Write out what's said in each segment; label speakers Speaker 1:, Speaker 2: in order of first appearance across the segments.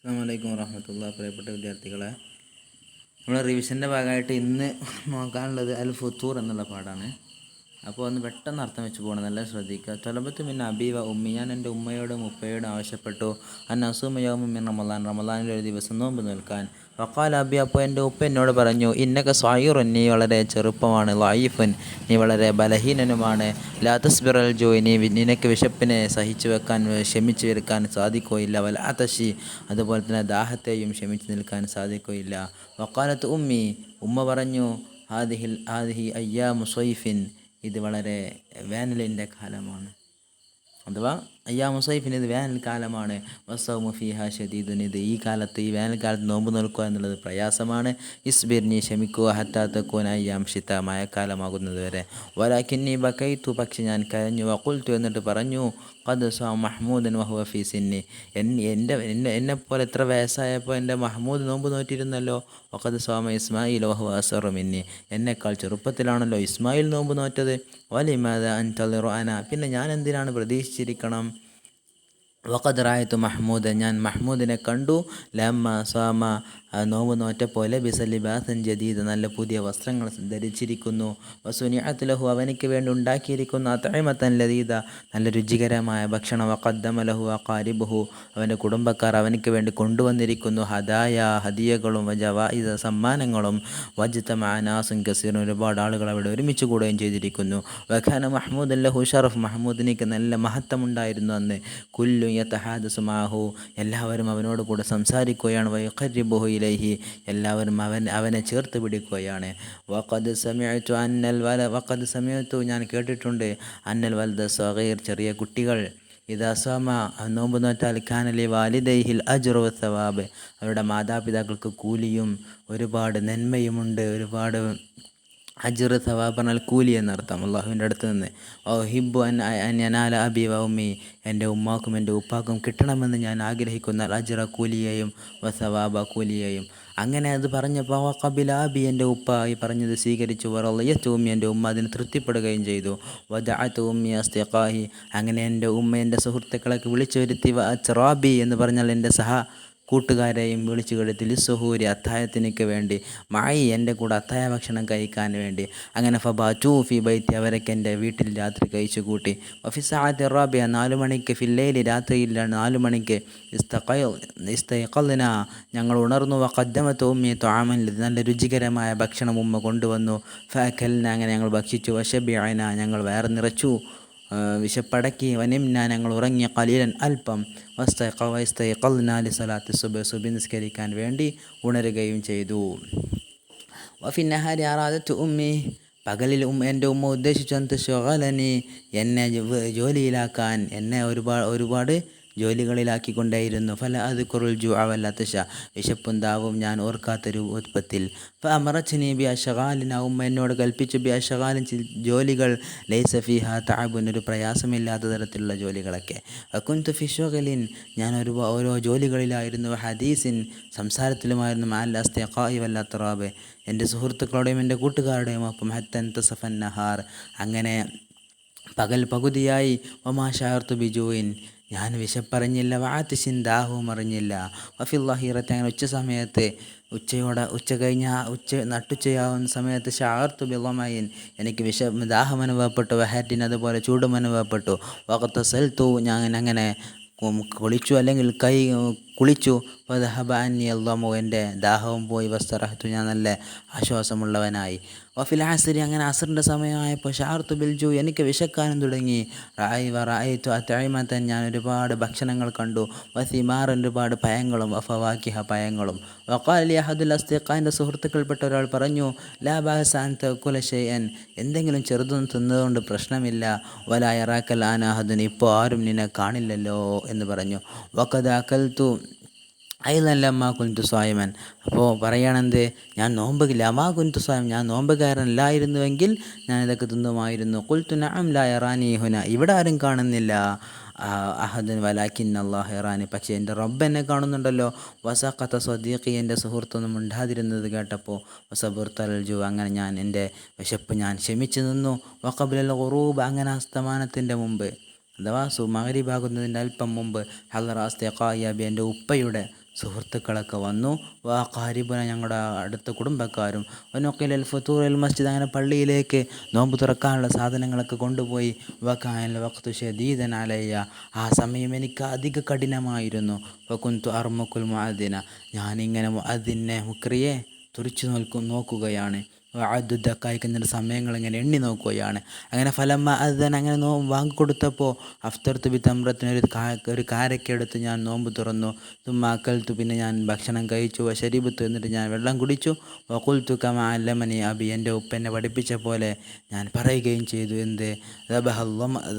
Speaker 1: അസ്സലാമു അലൈക്കും വറഹ്മത്തുള്ളാഹി. പ്രിയപ്പെട്ട വിദ്യാർത്ഥികളെ, നമ്മൾ റിവിഷൻ്റെ ഭാഗമായിട്ട് ഇന്ന് നോക്കാനുള്ളത് അൽ ഫുത്തൂർ എന്നുള്ള പാഠമാണ്. അപ്പോൾ ഒന്ന് പെട്ടെന്ന് അർത്ഥം വെച്ച് പോകണം, നല്ല ശ്രദ്ധിക്കുക. തൊലബത്ത് മിൻ അബി വ ഉമ്മി, ഞാൻ എൻ്റെ ഉമ്മയോടും ഉപ്പയോടും ആവശ്യപ്പെട്ടു അന്നസൂമ യൗമ മിൻ റമളാൻ, റമളാനിൽ ഒരു ദിവസം നോമ്പ് നിൽക്കാൻ. വഖാല അബി, അപ്പോൾ എൻ്റെ ഉപ്പ എന്നോട് പറഞ്ഞു, ഇന്നക സ്വയൂറുൻ, നീ വളരെ ചെറുപ്പമാണ്, ലഈഫുൻ, നീ വളരെ ബലഹീനനുമാണ്, ലാ തസ്ബിറൽ ജൂ, നിനക്ക് വിശപ്പിനെ സഹിച്ചു വെക്കാൻ ക്ഷമിച്ചു നിൽക്കാൻ സാധിക്കുകയില്ല, വൽ അതശി, അതുപോലെ തന്നെ ദാഹത്തെയും ക്ഷമിച്ചു നിൽക്കാൻ സാധിക്കുകയില്ല. വഖാലത്ത് ഉമ്മി, ഉമ്മ പറഞ്ഞു, ഹാദിഹി അയ്യാമു സ്വൈഫിൻ, ഇത് വളരെ വേനലിൻ്റെ കാലമാണ്, അഥവാ അയ്യാമു സ്വൈഫിൻ, ഇത് വേനൽക്കാലമാണ്. വസ്സൗമു ഫീഹാ ഷദീദുൻ, ഇത് ഈ കാലത്ത്, ഈ വേനൽക്കാലത്ത് നോമ്പ് നോൽക്കുക എന്നുള്ളത് പ്രയാസമാണ്. ഇസ്ബിർ, നീ ക്ഷമിക്കുക, ഹത്താ തകൂന അയ്യാം ഷിത്ത, മഴക്കാലമാകുന്നത് വരെ. വലാകിന്നി ബകൈതു, പക്ഷെ ഞാൻ കരഞ്ഞു. വഖുൽതു, എന്നിട്ട് പറഞ്ഞു, ഖദ് സ്വ മഹ്മൂദൻ വഹുവ ഫീ സിന്നി, എന്നെപ്പോലെ എത്ര വയസ്സായപ്പോൾ എൻ്റെ മഹ്മൂദ് നോമ്പ് നോറ്റിരുന്നല്ലോ. വഖദ് സ്വാമ ഇസ്മായിൽ വഹുവ അസ്ഗറു മിന്നി, എന്നെക്കാൾ ചെറുപ്പത്തിലാണല്ലോ ഇസ്മായിൽ നോമ്പ് നോറ്റത്. വലിമാദ അൻതളിറു അന, പിന്നെ ഞാൻ എന്തിനാണ് പ്രതീക്ഷിച്ചിരിക്കണം. വഖദ് റായത്തു മഹ്മൂദൻ, ഞാൻ മഹ്മൂദിനെ കണ്ടു. ലമ്മ സ്വാമ, നോമ്പ് നോറ്റപ്പോലെ ബിസലിബാസൻ ജദീദ്, നല്ല പുതിയ വസ്ത്രങ്ങൾ ധരിച്ചിരിക്കുന്നു. വസുനിഅത്ത് ലഹു, അവനിക്ക് വേണ്ടി ഉണ്ടാക്കിയിരിക്കുന്ന അത്ഇമത്തൻ ലദീദ, നല്ല രുചികരമായ ഭക്ഷണം. വഖദ്ദമ ലഹു അഖാരിബുഹു, അവൻ്റെ കുടുംബക്കാർ അവനിക്ക് വേണ്ടി കൊണ്ടുവന്നിരിക്കുന്നു. ഹദായ, ഹദിയകളും, വജവായിദ, സമ്മാനങ്ങളും. വജ്തമഅ നാസുൻ കസീറുൻ, ഒരുപാട് ആളുകൾ അവിടെ ഒരുമിച്ച് കൂടുകയും ചെയ്തിരിക്കുന്നു. വഖാന മഹ്മൂദൻ ലഹു ഷറഫ്, മഹ്മൂദിനിക്ക് നല്ല മഹത്വമുണ്ടായിരുന്നു അന്ന്. കുല്ലു യതഹാദസു മഅഹു, എല്ലാവരും അവനോട് കൂടെ സംസാരിക്കുകയാണ്. വയുഖർരിബുഹു ഇലൈഹി, എല്ലാവരും അവനെ ചേർത്ത് പിടിക്കുകയാണ്. വഖദ് സമിഅതു, ഞാൻ കേട്ടിട്ടുണ്ട്, അന്നൽ വൽദ സഗീർ, ചെറിയ കുട്ടികൾ, ഇദാ സമ, നോമ്പ് നോറ്റാൽ, കാനലി വാലിദൈഹിൽ അജ്റു വസ്സവാബ്, അവരുടെ മാതാപിതാക്കൾക്ക് കൂലിയും ഒരുപാട് നന്മയുമുണ്ട്. ഒരുപാട് അജ്ർ, സവാബ് പറഞ്ഞാൽ കൂലി എന്നർത്ഥം, അള്ളാഹുവിൻ്റെ അടുത്ത് നിന്ന്. ഹിബ്ബു അൻ യനാല അബി വ ഉമ്മി, എൻ്റെ ഉമ്മാക്കും എൻ്റെ ഉപ്പാക്കും കിട്ടണമെന്ന് ഞാൻ ആഗ്രഹിക്കുന്ന അജ്റ, കൂലിയെയും, വസവാബ, കൂലിയെയും. അങ്ങനെ അത് പറഞ്ഞപ്പോൾ ഖബില അബി, എൻ്റെ ഉപ്പ ഈ പറഞ്ഞത് സ്വീകരിച്ചു. വറളിയത്തു ഉമ്മി, എൻ്റെ ഉമ്മ അതിന് തൃപ്തിപ്പെടുകയും ചെയ്തു. വദഅതു ഉമ്മി അസ്തിഖാഹി, അങ്ങനെ എൻ്റെ ഉമ്മ എൻ്റെ സുഹൃത്തുക്കളൊക്കെ വിളിച്ചു വരുത്തി. വഅച്റാബി എന്ന് പറഞ്ഞാൽ എൻ്റെ കൂട്ടുകാരെയും വിളിച്ചു കെടുത്തി. ലിസ്സുഹൂരി, അത്തായത്തിനൊക്കെ വേണ്ടി. മായി, എൻ്റെ കൂടെ അത്തായ ഭക്ഷണം കഴിക്കാൻ വേണ്ടി. അങ്ങനെ ഫബാറ്റു ഫി ബൈത്തി, അവരൊക്കെ എൻ്റെ വീട്ടിൽ രാത്രി കഴിച്ചു കൂട്ടി. വഫി സഅത്തി റാബിയ, 4 മണിക്ക്, ഫില്ലൈലി, രാത്രിയിൽ 4 മണിക്ക്, ഇസ്തൈഖൽന, ഞങ്ങൾ ഉണർന്നു. വഖദ്ദമത് ഉമ്മി ത്വഅമൻ, നല്ല രുചികരമായ ഭക്ഷണം ഉമ്മ കൊണ്ടുവന്നു. ഫഅകൽന, അങ്ങനെ ഞങ്ങൾ ഭക്ഷിച്ചു. വശബിഅന, ഞങ്ങൾ വയറ് നിറച്ചു, വിശപ്പടക്കി. വനിംന, ഞങ്ങൾ ഉറങ്ങി. ഖലീലൻ, അല്പം. വസ്തൈഖൽന ലിസലാത്തി സുബ്ഹ്, സുബ്ഹി നിസ്കരിക്കാൻ വേണ്ടി ഉണരുകയും ചെയ്തു. വഫി നഹാരി അറാദത്തു ഉമ്മി, പകലിൽ എൻ്റെ ഉമ്മ ഉദ്ദേശിച്ചു, അന്ത ശുഗലനി, എന്നെ ജോലിയിലാക്കാൻ, എന്നെ ഒരുപാട് ജോലികളിലാക്കിക്കൊണ്ടേയിരുന്നു. ഫല അത് കുറുൽ ജു അവല്ലത്തശ, വിശപ്പും ദാവും ഞാൻ ഓർക്കാത്ത രൂപത്തിൽ. അമറച്ഛനി ബി അഷഗാലിൻ, ഉമ്മ എന്നോട് കൽപ്പിച്ചു. ബി അഷഗാലിൻ, ജോലികൾ, ലൈസ ഫിഹ തഅബുൻ, ഒരു പ്രയാസമില്ലാത്ത തരത്തിലുള്ള ജോലികളൊക്കെ. വകുന്തു ഫി ശുഗലിൻ, ഞാൻ ഓരോ ജോലികളിലായിരുന്നു. ഹദീസിൻ, സംസാരത്തിലുമായിരുന്നു. മഅൽ അസ്തിഖാഇ വൽ അത്റാബ്, എൻ്റെ സുഹൃത്തുക്കളുടെയും എൻ്റെ കൂട്ടുകാരുടെയും ഒപ്പം. ഹത്ത ഇൻതസഫൻ നഹാർ, അങ്ങനെ പകൽ പകുതിയായി. വമാ ശഅർതു ബിജൂഇൻ, ഞാൻ വിശപ്പറിഞ്ഞില്ല. വഅതിശിൻ, ദാഹവും അറിഞ്ഞില്ല. വഫിൽ ളഹീറത്തി, അങ്ങനെ ഉച്ച സമയത്ത്, ഉച്ച കഴിഞ്ഞ നട്ടുച്ചയാവുന്ന സമയത്ത്. ശഅർതു ബിളമയിൻ, എനിക്ക് ദാഹം അനുഭവപ്പെട്ടു. വഹറ്റിൻ, അതുപോലെ ചൂടും അനുഭവപ്പെട്ടു. വഖതസൽതു, ഞാൻ അങ്ങനെ കുളിച്ചു, അല്ലെങ്കിൽ കുളിച്ചു. വദഹബ അന്നി അൽളമു, എൻ്റെ ദാഹവും പോയി. വസ്തറഹ്തു, ഞാൻ നല്ല ആശ്വാസമുള്ളവനായി. വഫിൽ അസ്രി, അങ്ങനെ അസറിൻ്റെ സമയമായപ്പോൾ. ശഅർതു ബിൽ ജൂ, എനിക്ക് വിശക്കാനും തുടങ്ങി. റഅയ്തു അത്ഇമതൻ, ഞാൻ ഒരുപാട് ഭക്ഷണങ്ങൾ കണ്ടു. വസിമാറൻ, ഒരുപാട് പഴങ്ങളും. വഫവാക്കിഹ, പഴങ്ങളും. വഖാല ലി അഹദുൽ അസ്തിഖാ, എൻ്റെ സുഹൃത്തുക്കൾപ്പെട്ട ഒരാൾ പറഞ്ഞു, ലാ ബഅസ അൻ തഅകുല ഷൈഅൻ, എന്തെങ്കിലും ചെറുതൊന്നും തിന്നതുകൊണ്ട് പ്രശ്നമില്ല. വലാ യറാക്കൽ ആന അഹദുൻ, ഇപ്പോൾ ആരും നിന്നെ കാണില്ലല്ലോ എന്ന് പറഞ്ഞു. വഖദ് അകൽതു അയ്ളൻ ലമ്മാ കുൻതു സ്വായിമൻ, അപ്പോൾ പറയണെന്ത്, ഞാൻ ലമാ കുൻതു സ്വായിം, ഞാൻ നോമ്പുകാരനല്ലായിരുന്നുവെങ്കിൽ ഞാൻ ഇതൊക്കെ തിന്നുമായിരുന്നു. ഖുൽതു നഅം ലാ യറാനി ഹുന, ഇവിടെ ആരും കാണുന്നില്ല. അഹദൻ വലാകിൻ അല്ലാഹു യറാനി, പക്ഷേ എൻ്റെ റബ്ബ് എന്നെ കാണുന്നുണ്ടല്ലോ. വസഖത സ്വദീഖി, എൻ്റെ സുഹൃത്തൊന്നും ഉണ്ടാതിരുന്നത് കേട്ടപ്പോൾ. വസബുർത്തൽ ജു, അങ്ങനെ ഞാൻ എൻ്റെ വിശപ്പ് ഞാൻ ക്ഷമിച്ചു നിന്നു. വഖബ്ലൽ ഖുറൂബ്, അങ്ങനെ അസ്തമാനത്തിൻ്റെ മുമ്പ്, അഥവാ മഗ്രിബാകുന്നതിൻ്റെ അല്പം മുമ്പ്. ഹളറ അസ്തിഖാഇ അബി, എൻ്റെ ഉപ്പയുടെ സുഹൃത്തുക്കളൊക്കെ വന്നു. വാ ഖാരിബുന ഞങ്ങളുടെ അടുത്ത കുടുംബക്കാരും വനുക്കിൽ ഫുത്തൂർ മസ്ജിദ് അങ്ങനെ പള്ളിയിലേക്ക് നോമ്പ് തുറക്കാനുള്ള സാധനങ്ങളൊക്കെ കൊണ്ടുപോയി. വക്കാനൽ വഖ്തു ഷദീദൻ അലയ്യ ആ സമയം എനിക്ക് അധിക കഠിനമായിരുന്നു. വകുന്തു അർമുക്കുൽ മുഅദ്ദിന ഞാനിങ്ങനെ മുഅദ്ദിനെ മുക്രിയെ തുറിച്ചു നോക്കുകയാണ്. അദ്ദുദക്കായിക്കുന്നതിൻ്റെ സമയങ്ങൾ ഇങ്ങനെ എണ്ണി നോക്കുകയാണ്. അങ്ങനെ ഫലമ്മ അദ്ദൻ അങ്ങനെ വാങ്ങിക്കൊടുത്തപ്പോൾ അഫ്തർത്ത് ബി തമ്രത്തിന് ഒരു കാരക്കെടുത്ത് ഞാൻ നോമ്പ് തുറന്നു. തുമ്മാക്കൽത്തു പിന്നെ ഞാൻ ഭക്ഷണം കഴിച്ചു. ശരീബത്ത് എന്നിട്ട് ഞാൻ വെള്ളം കുടിച്ചു. വഖുൽത്തു കമാ അല്ലമനി അബി എൻ്റെ ഉപ്പനെ പഠിപ്പിച്ച പോലെ ഞാൻ പറയുകയും ചെയ്തു. എന്ത്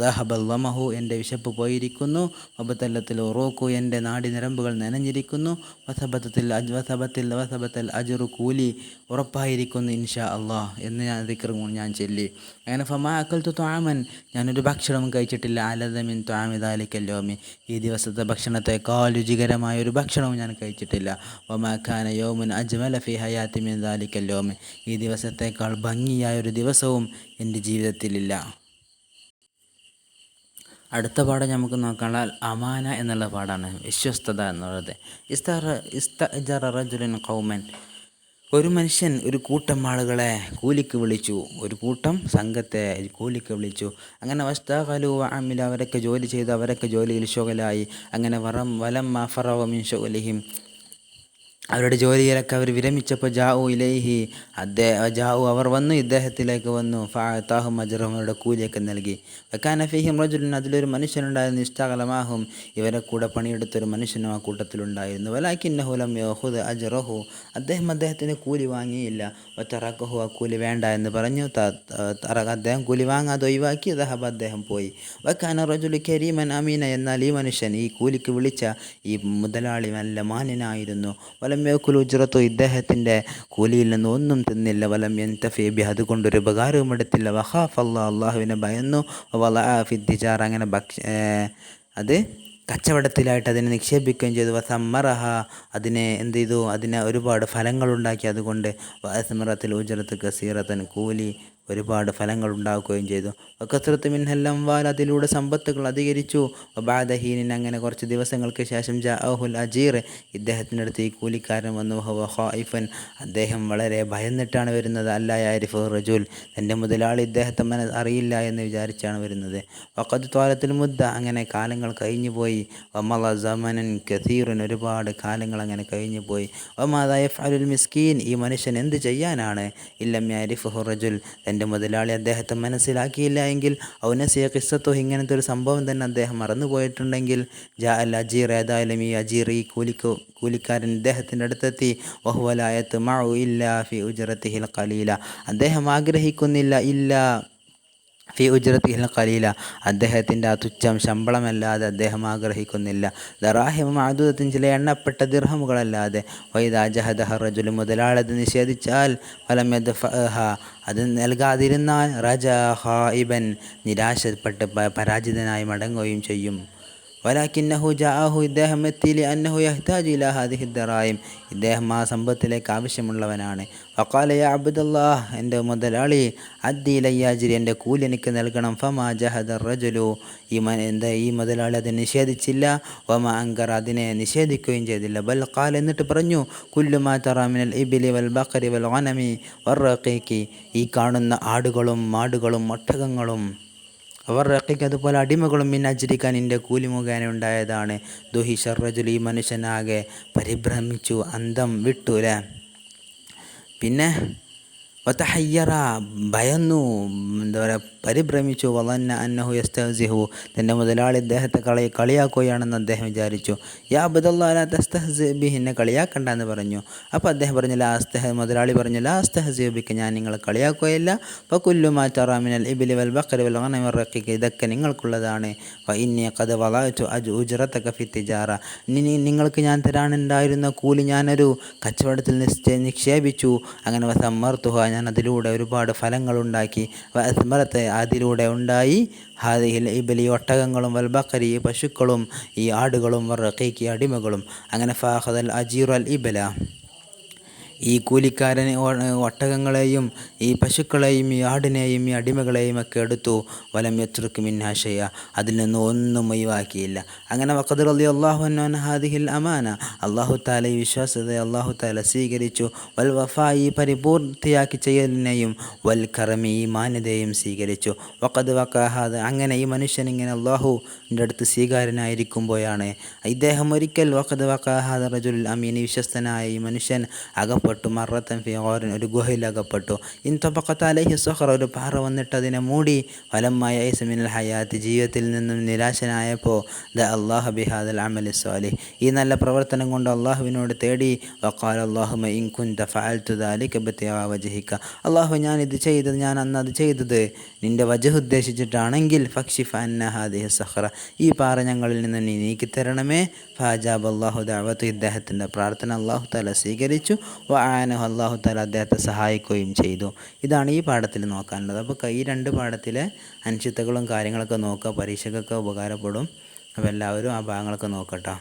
Speaker 1: ദഹബല്ലമഹു എൻ്റെ വിശപ്പ് പോയിരിക്കുന്നു. വബത്തല്ലത്തിൽ ഉറൂഖു എൻ്റെ നാടി നരമ്പുകൾ നനഞ്ഞിരിക്കുന്നു. വസബത്തൽ അജ്റു കൂലി ഉറപ്പായിരിക്കുന്നു ഇൻഷാ അള്ളാഹ് എന്ന് ഞാൻ ദിക്റും ഞാൻ ചൊല്ലി. അങ്ങനെ ഫമാ അക്കൽത്തു ത്വാമൻ ഞാനൊരു ഭക്ഷണവും കഴിച്ചിട്ടില്ല. അലദ മിൻ ത്വാമി ദാലിക്കൽ യൗമി ഈ ദിവസത്തെ ഭക്ഷണത്തെക്കാൾ രുചികരമായ ഒരു ഭക്ഷണവും ഞാൻ കഴിച്ചിട്ടില്ല. വമാ കാന യൗമുൻ അജ്മല ഫി ഹയാത്തി മിൻ ദാലിക്കൽ യൗമി ഈ ദിവസത്തേക്കാൾ ഭംഗിയായ ഒരു ദിവസവും എൻ്റെ ജീവിതത്തിലില്ല. അടുത്ത പാഠം നമുക്ക് നോക്കാനുള്ള അമാന എന്നുള്ള പാഠമാണ്, വിശ്വസ്തത എന്നുള്ളത്. ഇസ്തഅജറ റജുലുൻ ഖൗമൻ ഒരു മനുഷ്യൻ ഒരു കൂട്ടം ആളുകളെ കൂലിക്ക് വിളിച്ചു, ഒരു കൂട്ടം സംഘത്തെ കൂലിക്ക് വിളിച്ചു. അങ്ങനെ വസ്തഖലു വഅമില അവരൊക്കെ ജോലി ചെയ്തു, അവരൊക്കെ ജോലിയിൽ ശുഗലായി. അങ്ങനെ വലമ്മ ഫറഗ മിൻ ശുഗലിഹിം അവരുടെ ജോലിയിലൊക്കെ അവർ വിരമിച്ചപ്പോൾ അവർ വന്നു, ഇദ്ദേഹത്തിലേക്ക് വന്നു. ഫഅതാഹും അജ്റഹും അവരുടെ കൂലിയൊക്കെ നൽകി. വകാന ഫീഹിം റജുലുൻ അതിലൊരു മനുഷ്യനുണ്ടായിരുന്നു. ഇസ്തഖലമാഹും ഇവരെ കൂടെ പണിയെടുത്തൊരു മനുഷ്യനും ആ കൂട്ടത്തിലുണ്ടായിരുന്നു. വലാകിന്നഹു ലം യഖുദ് അജ്റഹു അദ്ദേഹത്തിന് കൂലി വാങ്ങിയില്ല. വതറകഹു ആ കൂലി വേണ്ട എന്ന് പറഞ്ഞു. അദ്ദേഹം കൂലി വാങ്ങാതെ ഒഴിവാക്കി. ദഹബ അദ്ദേഹം പോയി. വകാന റജുലു കരീമൻ അമീന എന്നാൽ ഈ മനുഷ്യൻ ഈ കൂലിക്ക് വിളിച്ച ഈ മുതലാളി നല്ല മാന്യനായിരുന്നു. വലം യഅ്കുൽ ഉജ്റത്തു ഇദ്ദേഹത്തിൻ്റെ കൂലിയിൽ നിന്ന് ഒന്നും തിന്നില്ല. വലം യൻതഫി ബി അതുകൊണ്ടൊരു ഉപകാരവും എടുത്തില്ല. വഖാഫ അള്ളാഹുവിനെ ഭയന്നു. വലഅ ഫിദ്ദിജാർ അങ്ങനെ അത് കച്ചവടത്തിലായിട്ട് അതിനെ നിക്ഷേപിക്കുകയും ചെയ്തു. വസമ്മറഹ അതിനെ എന്ത് ചെയ്തു, അതിനെ ഒരുപാട് ഫലങ്ങളുണ്ടാക്കി. അതുകൊണ്ട് വഅസ്മറത്തിൽ ഉജ്റത്ത് കസീറത്തൻ കൂലി ഒരുപാട് ഫലങ്ങൾ ഉണ്ടാക്കുകയും ചെയ്തു. വകസ്റത്ത് മിൻഹൽ അംവാൽ അതിലൂടെ സമ്പത്തുകൾ അധികരിച്ചു. വബഅദ ഹീനിൻ അങ്ങനെ കുറച്ച് ദിവസങ്ങൾക്ക് ശേഷം ജാഅഹുൽ അജീർ ഇദ്ദേഹത്തിൻ്റെ അടുത്ത് ഈ കൂലിക്കാരൻ വന്നു. വഹുവ ഖായിഫൻ അദ്ദേഹം വളരെ ഭയന്നിട്ടാണ് വരുന്നത്. അല്ലാ യഅരിഫു റജുൽ തൻ്റെ മുതലാളി ഇദ്ദേഹത്തെ അറിയില്ല എന്ന് വിചാരിച്ചാണ് വരുന്നത്. വഖദ് ത്വാലത്തുൽ മുദ്ദ അങ്ങനെ കാലങ്ങൾ കഴിഞ്ഞു പോയി. വമള സമനൻ കസീറുൻ ഒരുപാട് കാലങ്ങൾ അങ്ങനെ കഴിഞ്ഞു പോയി. വമാദാ യഫ്അലുൽ മിസ്കീൻ ഈ മനുഷ്യൻ എന്ത് ചെയ്യാനാണ്. ഇല്ലം യഅരിഫുഹു റജുൽ തൻ്റെ മുതലാളി അദ്ദേഹത്തെ മനസ്സിലാക്കിയില്ല എങ്കിൽ ഔനസിയ ഖിസ്സത്തു ഇങ്ങനത്തെ ഒരു സംഭവം തന്നെ അദ്ദേഹം മറന്നുപോയിട്ടുണ്ടെങ്കിൽ ജാ അൽ അജീർ ഏതായാലും ഈ അജീർ ഈ കൂലിക്കാരൻ ഇദ്ദേഹത്തിൻ്റെ അടുത്തെത്തി. വഹുവ ലാ യത്മഉ ഇല്ലാ ഫി ഉജ്റതിഹിൽ ഖലീല അദ്ദേഹം ആഗ്രഹിക്കുന്നില്ല ഇല്ല ഫി ഉജ്റതിഹിൽ ഖലീല അദ്ദേഹത്തിൻ്റെ ആ തുച്ഛം ശമ്പളമല്ലാതെ അദ്ദേഹം ആഗ്രഹിക്കുന്നില്ല. ദറാഹിമ മഅദൂദത്തിൻ ചില എണ്ണപ്പെട്ട ദിർഹമുകളല്ലാതെ. വൈദാ ജഹദഹ റജുൽ മുതലാളത് നിഷേധിച്ചാൽ ഫലം യദ്ഫഅഹ അത് നൽകാതിരുന്നാൽ റജാ ഖായിബൻ നിരാശപ്പെട്ട് പരാജിതനായി മടങ്ങുകയും ചെയ്യും. വലാകിന്നഹു ജാഅഹു ഇദ്ദേഹം എത്തി ലിഅന്നഹു യഹ്താജു ഇലാ ഹാദിഹി ദറായിം ഇദ്ദേഹം ആ സമ്പത്തിലേക്ക് ആവശ്യമുള്ളവനാണ്. വഖാല യാ അബ്ദുല്ലാഹ് എൻ്റെ മുതലാളി അദ്ദി ഇലയ്യ അജ്രി എൻ്റെ കൂലി എനിക്ക് നൽകണം. ഫമാ ജഹദ റജുലു ഈ മുതലാളി അത് നിഷേധിച്ചില്ല. വമാ അങ്കർ അതിനെ നിഷേധിക്കുകയും ചെയ്തില്ല. ബൽ ഖാൽ എന്നിട്ട് പറഞ്ഞു കുല്ലു മാ തറാ മിനൽ ഇബ്ലി വൽ ബഖരി വൽ ഗനമി വറഖീഖി ഈ കാണുന്ന ആടുകളും മാടുകളും ഒട്ടകങ്ങളും അവർ റഖീഖ് അതുപോലെ അടിമകളും മിൻ അജ്രിക നിൻ്റെ കൂലി മുഖേന ഉണ്ടായതാണ്. ദുഹിഷർ റജുൽ ഈ മനുഷ്യനാകെ പരിഭ്രമിച്ചു, അന്തം വിട്ടു അല്ലേ. പിന്നെ വതഹയ്യറ ഭയന്നു, എന്താ പറയുക പരിഭ്രമിച്ചു. വളന്ന അന്നഹു യസ്തഹ്സിഹു തൻ്റെ മുതലാളി ഇദ്ദേഹത്തെ കളിയാക്കുകയാണെന്ന് അദ്ദേഹം വിചാരിച്ചു. യാ അബ്ദുല്ലാഹ് ലാ തസ്തഹ്സി ബിഹി എന്നെ കളിയാക്കണ്ടെന്ന് പറഞ്ഞു. അപ്പോൾ അദ്ദേഹം പറഞ്ഞു മുതലാളി പറഞ്ഞു ലാ അസ്തഹ്സി ബിക ഞാൻ നിങ്ങളെ കളിയാക്കുകയില്ല. ഫകുല്ലു മാ തറാ മിനൽ ഇബ്ലി വൽ ബഖരി വൽ ഗനമി വർ റഖീഖ് ഇതൊക്കെ നിങ്ങൾക്കുള്ളതാണ്. ഫഇന്നി ഖദ് വളഅതു ഉജ്റതക ഫി തിജാറ നിങ്ങൾക്ക് ഞാൻ തരാനുണ്ടായിരുന്ന കൂലി ഞാനൊരു കച്ചവടത്തിൽ നിക്ഷേപിച്ചു. അങ്ങനെ വസമ്മർതുഹ ഞാൻ അതിലൂടെ ഒരുപാട് ഫലങ്ങളുണ്ടാക്കി. വഅസ്മറത്ത് അതിലൂടെ ഉണ്ടായി ഹാദിഹിൽ ഇബ്ലി ഒട്ടകങ്ങളും വൽ ബഖരി പശുക്കളും ഈ ആടുകളും വർ റഖീഖി അടിമകളും. അങ്ങനെ ഫാഖദൽ അജീറു അൽ ഇബ്ല ഈ കൂലിക്കാരൻ ഒട്ടകങ്ങളെയും ഈ പശുക്കളെയും ഈ ആടിനെയും ഈ അടിമകളെയും ഒക്കെ എടുത്തു. വലം യത്രുക് മിൻഹാ ഷൈഅ, അതിൽ നിന്ന് ഒന്നും ഒഴിവാക്കിയില്ല. അങ്ങനെ വഖദ് റളിയല്ലാഹു അൻഹു ഹാദിഹിൽ അമാന, അല്ലാഹു തആല ഈ വിശ്വാസത്തെ അല്ലാഹു തആല സ്വീകരിച്ചു. വൽ വഫാ, ഈ പരിപൂർത്തിയാക്കി ചെയ്യലിനെയും, വൽ കറമി, ഈ മാന്യതയും സ്വീകരിച്ചു. വഖദ് വഖഅ ഹാദ, അങ്ങനെ ഈ മനുഷ്യൻ ഇങ്ങനെ അല്ലാഹുവിൻ്റെ അടുത്ത് സ്വീകാര്യനായിരിക്കുമ്പോഴാണ് ഇദ്ദേഹം ഒരിക്കൽ വഖദ് വഖഅ ഹാദ റജുൽ അമീൻ, വിശ്വസ്തനായ ഈ മനുഷ്യൻ അകപ്പെട്ടു. മറത്തൻ ഫി ഗാറിൻ, ഒരു ഗുഹയിൽ അകപ്പെട്ടു. ഇൻ തബഖത് അലൈഹി സഖറ, ഒരു പാറ വന്നിട്ട് അതിനെ മൂടി. ഫലമ്മ യഅസ മിനൽ ഹയാത്ത്, ജീവിതത്തിൽ നിന്നും നിരാശനായപ്പോൾ അല്ലാഹു ബിഹാദൽ അമലി സ്വാലിഹ്, ഈ നല്ല പ്രവർത്തനം കൊണ്ട് അള്ളാഹുവിനോട് തേടി. വഖാല അല്ലാഹുമ്മ ഇൻ കുൻത ഫഅൽതു ദാലിക ബിതിആ വജ്ഹിക, അല്ലാഹു ഞാൻ അന്ന് അത് ചെയ്തത് നിൻ്റെ വജ്ഹ് ഉദ്ദേശിച്ചിട്ടാണെങ്കിൽ ഫക്ഷിഫ് അന്ന ഹാദിഹി സഖറ, ഈ പാറ ഞങ്ങളിൽ നിന്ന് നീ നീക്കിത്തരണമേ. ഫഅജാബ അല്ലാഹു ദഅവത, ഇദ്ദേഹത്തിൻ്റെ പ്രാർത്ഥന അല്ലാഹു തആല സ്വീകരിച്ചു. വഅനഹു, അല്ലാഹു തആല അദ്ദേഹത്തെ സഹായിക്കുകയും ചെയ്തു. ഇതാണ് ഈ പാഠത്തിൽ നോക്കാനുള്ളത്. അപ്പോൾ ഈ 2 പാഠത്തിലെ അൻഷിത്തകളും കാര്യങ്ങളൊക്കെ നോക്കുക, പരീക്ഷയ്ക്കൊക്കെ ഉപകാരപ്പെടും. അപ്പോൾ എല്ലാവരും ആ ഭാഗങ്ങളൊക്കെ നോക്കട്ടോ.